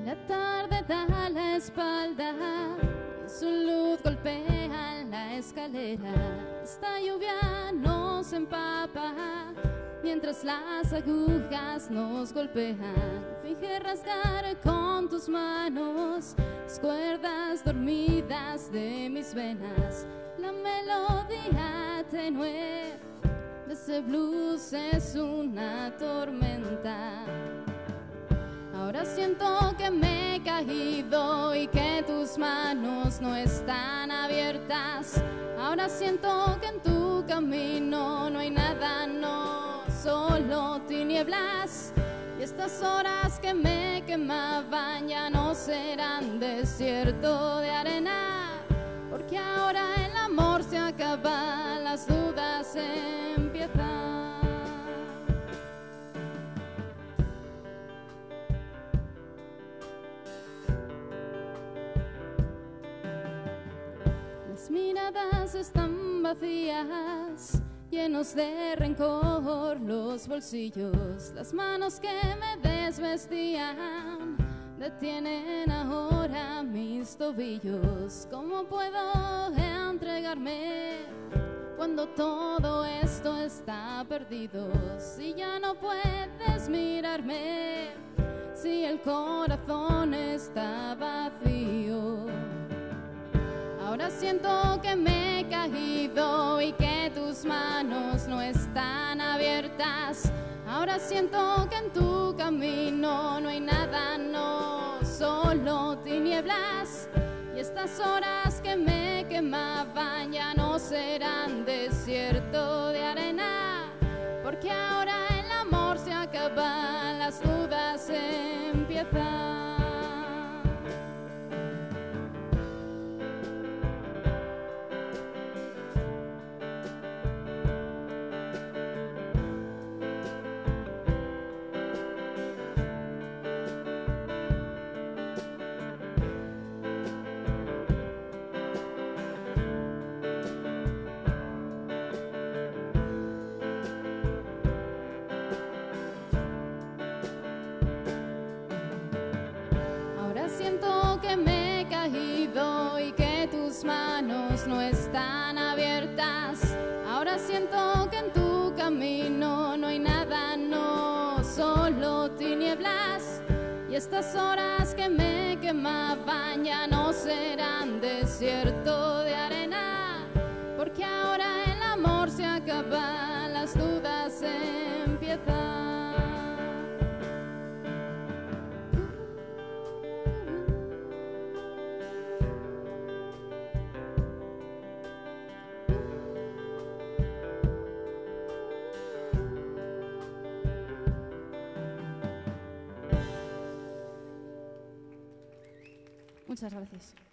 La tarde da la espalda y su luz golpea la escalera. Esta lluvia nos empapa mientras las agujas nos golpean. Finge rasgar con tus manos las cuerdas dormidas de mis venas. La melodía tenue de ese blues es una tormenta. Ahora siento que me he caído y que tus manos no están abiertas. Ahora siento que en tu camino no hay nada, no, solo tinieblas. Y estas horas que me quemaban ya no serán desierto de arena, porque ahora el amor se acaba, las dudas empiezan. Las miradas están vacías, llenos de rencor los bolsillos. Las manos que me desvestían detienen ahora mis tobillos. ¿Cómo puedo entregarme cuando todo esto está perdido? Si ya no puedes mirarme, si el corazón está vacío. Ahora siento que me he caído y que tus manos no están abiertas. Ahora siento que en tu camino no hay nada, no, solo tinieblas. Y estas horas que me quemaban ya no serán desierto de arena, porque ahora el amor se acaba, las dudas empiezan. Siento que me he caído y que tus manos no están abiertas. Ahora siento que en tu camino no hay nada, no, solo tinieblas. Y estas horas que me quemaban ya no serán desierto de arena, porque ahora el amor se acaba, las dudas empiezan. Muchas gracias.